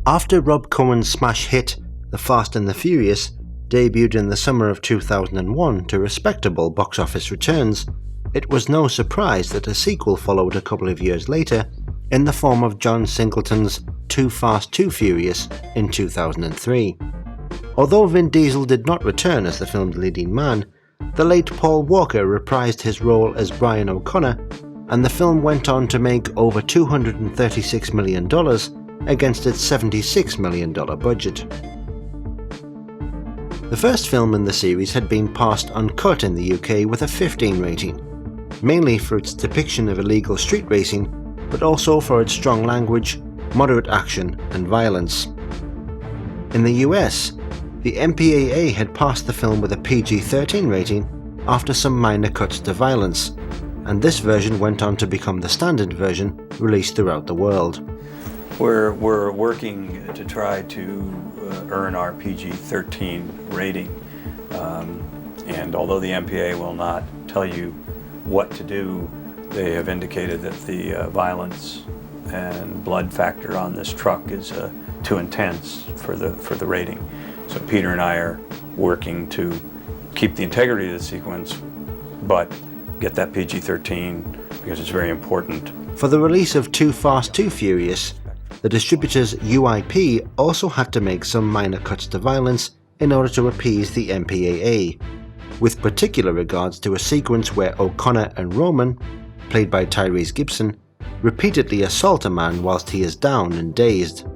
After Rob Cohen's smash hit The Fast and the Furious debuted in the summer of 2001 to respectable box office returns, it was no surprise that a sequel followed a couple of years later in the form of John Singleton's Too Fast, Too Furious in 2003. Although Vin Diesel did not return as the film's leading man, the late Paul Walker reprised his role as Brian O'Connor, and the film went on to make over $236 million against its $76 million budget. The first film in the series had been passed uncut in the UK with a 15 rating, mainly for its depiction of illegal street racing, but also for its strong language, moderate action and violence. In the US, the MPAA had passed the film with a PG-13 rating after some minor cuts to violence, and this version went on to become the standard version released throughout the world. We're working to try to earn our PG-13 rating, and although the MPAA will not tell you what to do, they have indicated that the violence and blood factor on this truck is too intense for the rating. So Peter and I are working to keep the integrity of the sequence, but get that PG-13 because it's very important. For the release of Too Fast, Too Furious, the distributor's UIP also had to make some minor cuts to violence in order to appease the MPAA, with particular regards to a sequence where O'Connor and Roman, played by Tyrese Gibson, repeatedly assault a man whilst he is down and dazed.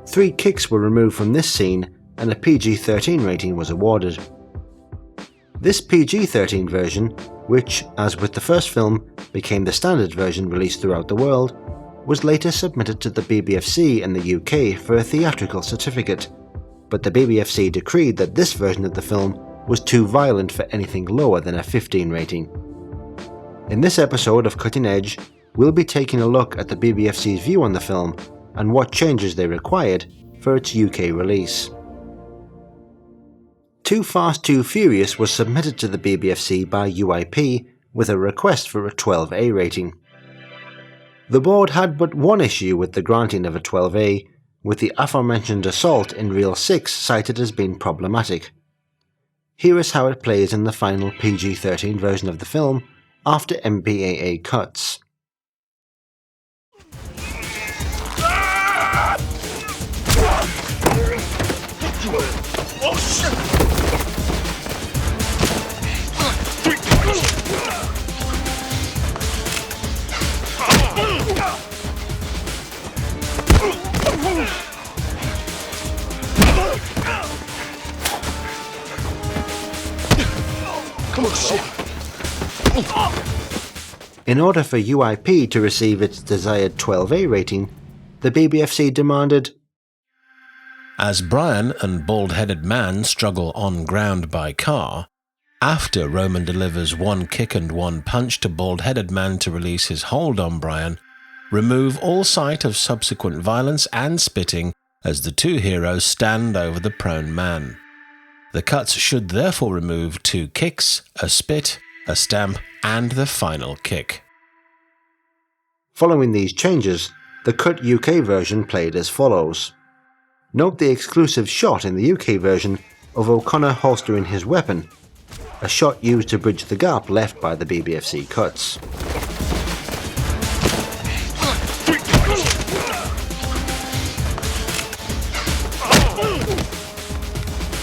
3 kicks were removed from this scene and a PG-13 rating was awarded. This PG-13 version, which, as with the first film, became the standard version released throughout the world, was later submitted to the BBFC in the UK for a theatrical certificate, but the BBFC decreed that this version of the film was too violent for anything lower than a 15 rating. In this episode of Cutting Edge, we'll be taking a look at the BBFC's view on the film and what changes they required for its UK release. Too Fast, Too Furious was submitted to the BBFC by UIP with a request for a 12A rating. The board had but one issue with the granting of a 12A, with the aforementioned assault in Reel 6 cited as being problematic. Here is how it plays in the final PG-13 version of the film after MPAA cuts. Oh shit! Come on, shit! In order for UIP to receive its desired 12A rating, the BBFC demanded, as Brian and bald-headed man struggle on ground by car, after Roman delivers one kick and one punch to bald-headed man to release his hold on Brian, remove all sight of subsequent violence and spitting as the two heroes stand over the prone man. The cuts should therefore remove 2 kicks, a spit, a stamp, and the final kick. Following these changes, the cut UK version played as follows. Note the exclusive shot in the UK version of O'Connor holstering his weapon, a shot used to bridge the gap left by the BBFC cuts.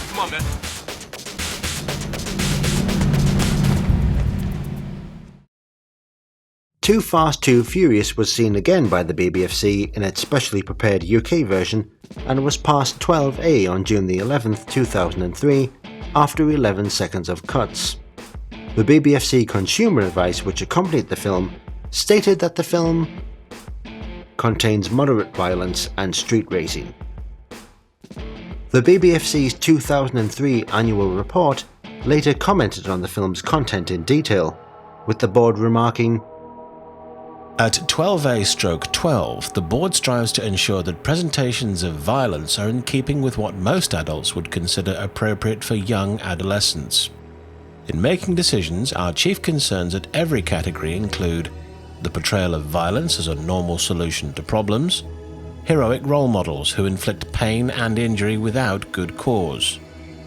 Come on, man. Too Fast, Too Furious was seen again by the BBFC in its specially prepared UK version and was passed 12A on June the 11th, 2003 after 11 seconds of cuts. The BBFC consumer advice which accompanied the film stated that the film contains moderate violence and street racing. The BBFC's 2003 annual report later commented on the film's content in detail, with the board remarking, at 12A/12, the board strives to ensure that presentations of violence are in keeping with what most adults would consider appropriate for young adolescents. In making decisions, our chief concerns at every category include the portrayal of violence as a normal solution to problems, heroic role models who inflict pain and injury without good cause,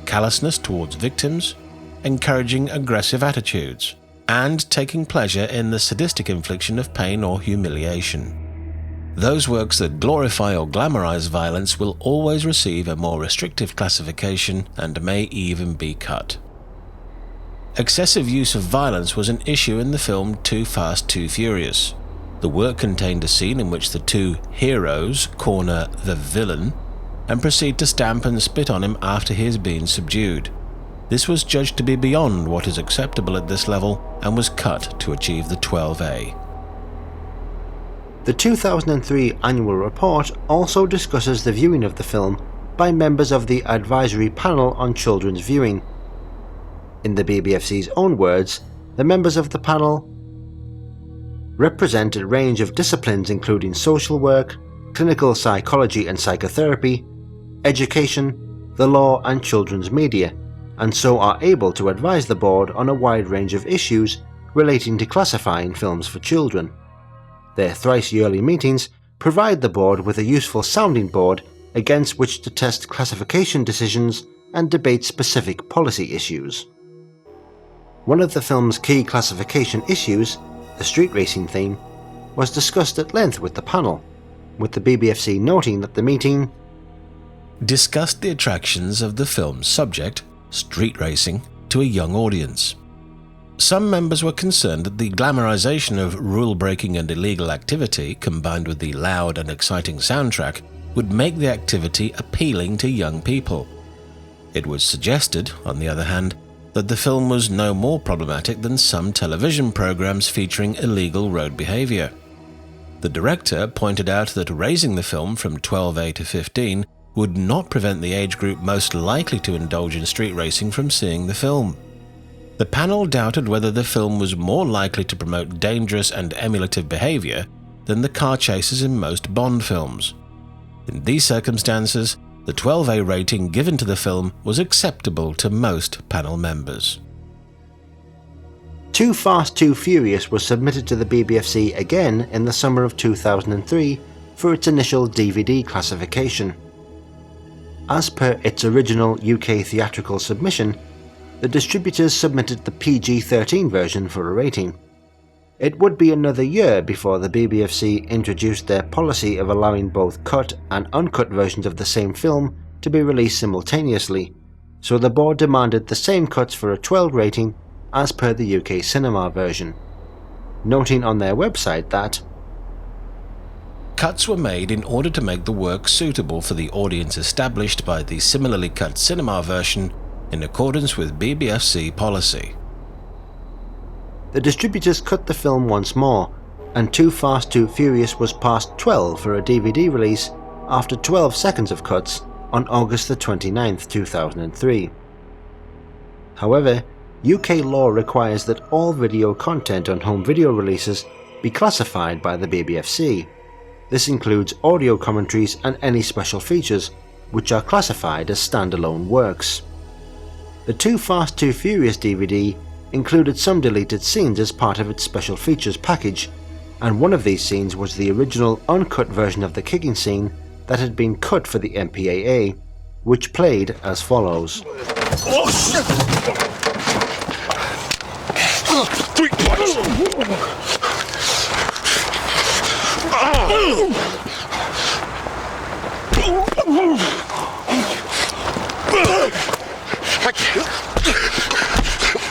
callousness towards victims, encouraging aggressive attitudes, and taking pleasure in the sadistic infliction of pain or humiliation. Those works that glorify or glamorize violence will always receive a more restrictive classification and may even be cut. Excessive use of violence was an issue in the film Too Fast, Too Furious. The work contained a scene in which the two heroes corner the villain and proceed to stamp and spit on him after he has been subdued. This was judged to be beyond what is acceptable at this level and was cut to achieve the 12A. The 2003 annual report also discusses the viewing of the film by members of the Advisory Panel on Children's Viewing. In the BBFC's own words, the members of the panel represent a range of disciplines including social work, clinical psychology and psychotherapy, education, the law and children's media, and so are able to advise the board on a wide range of issues relating to classifying films for children. Their thrice-yearly meetings provide the board with a useful sounding board against which to test classification decisions and debate specific policy issues. One of the film's key classification issues, the street racing theme, was discussed at length with the panel, with the BBFC noting that the meeting discussed the attractions of the film's subject, street racing, to a young audience. Some members were concerned that the glamorization of rule-breaking and illegal activity, combined with the loud and exciting soundtrack, would make the activity appealing to young people. It was suggested, on the other hand, that the film was no more problematic than some television programs featuring illegal road behavior. The director pointed out that raising the film from 12A to 15 would not prevent the age group most likely to indulge in street racing from seeing the film. The panel doubted whether the film was more likely to promote dangerous and emulative behavior than the car chases in most Bond films. In these circumstances, the 12A rating given to the film was acceptable to most panel members. Too Fast, Too Furious was submitted to the BBFC again in the summer of 2003 for its initial DVD classification. As per its original UK theatrical submission, the distributors submitted the PG-13 version for a rating. It would be another year before the BBFC introduced their policy of allowing both cut and uncut versions of the same film to be released simultaneously, so the board demanded the same cuts for a 12 rating as per the UK cinema version, noting on their website that cuts were made in order to make the work suitable for the audience established by the similarly cut cinema version in accordance with BBFC policy. The distributors cut the film once more, and Too Fast, Too Furious was past 12 for a DVD release after 12 seconds of cuts on August the 29th, 2003. However, UK law requires that all video content on home video releases be classified by the BBFC. This includes audio commentaries and any special features, which are classified as standalone works. The Too Fast, Too Furious DVD included some deleted scenes as part of its special features package, and one of these scenes was the original uncut version of the kicking scene that had been cut for the MPAA, which played as follows. Oh shit! 3 points! I can't.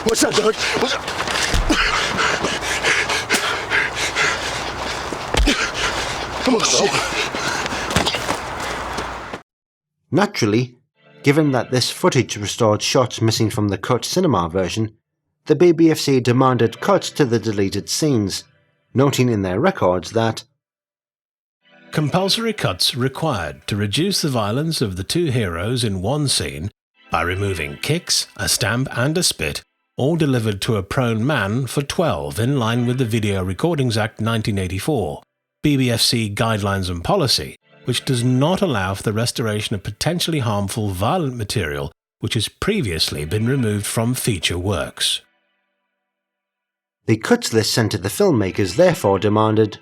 What's that, Doug? What's that? Come on, shit. Naturally, given that this footage restored shots missing from the cut cinema version, the BBFC demanded cuts to the deleted scenes, noting in their records that compulsory cuts required to reduce the violence of the two heroes in one scene by removing kicks, a stamp and a spit, all delivered to a prone man for 12 in line with the Video Recordings Act 1984, BBFC Guidelines and Policy, which does not allow for the restoration of potentially harmful violent material which has previously been removed from feature works. The cuts list sent to the filmmakers therefore demanded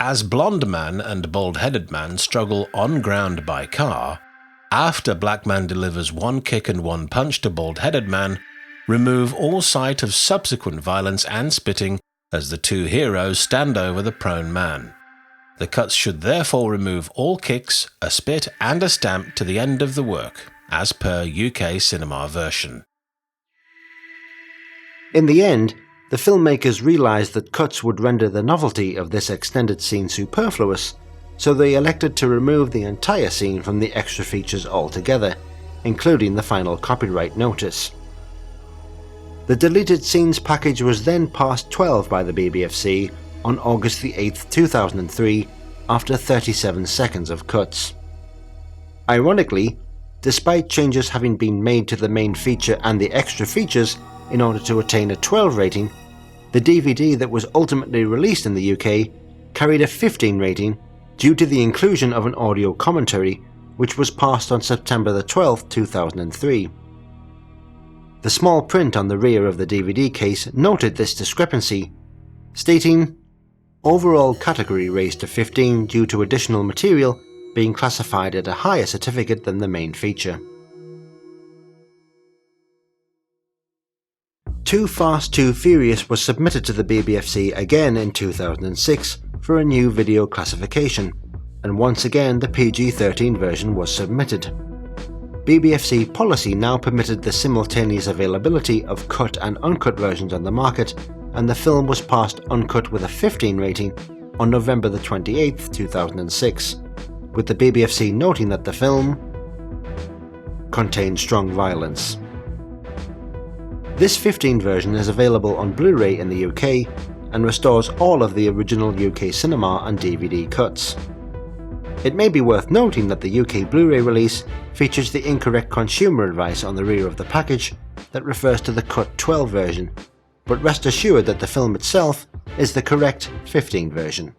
As blonde man and bald-headed man struggle on ground by car, after black man delivers one kick and one punch to bald-headed man, remove all sight of subsequent violence and spitting as the two heroes stand over the prone man. The cuts should therefore remove all kicks, a spit and a stamp to the end of the work, as per UK cinema version. In the end, the filmmakers realised that cuts would render the novelty of this extended scene superfluous, so they elected to remove the entire scene from the extra features altogether, including the final copyright notice. The deleted scenes package was then passed 12 by the BBFC on August 8, 2003, after 37 seconds of cuts. Ironically, despite changes having been made to the main feature and the extra features in order to attain a 12 rating, the DVD that was ultimately released in the UK carried a 15 rating due to the inclusion of an audio commentary which was passed on September 12, 2003. The small print on the rear of the DVD case noted this discrepancy, stating, "Overall category raised to 15 due to additional material being classified at a higher certificate than the main feature." Too Fast, Too Furious was submitted to the BBFC again in 2006 for a new video classification, and once again the PG-13 version was submitted. BBFC policy now permitted the simultaneous availability of cut and uncut versions on the market, and the film was passed uncut with a 15 rating on November 28, 2006, with the BBFC noting that the film contained strong violence. This 15 version is available on Blu-ray in the UK and restores all of the original UK cinema and DVD cuts. It may be worth noting that the UK Blu-ray release features the incorrect consumer advice on the rear of the package that refers to the cut 12 version, but rest assured that the film itself is the correct 15 version.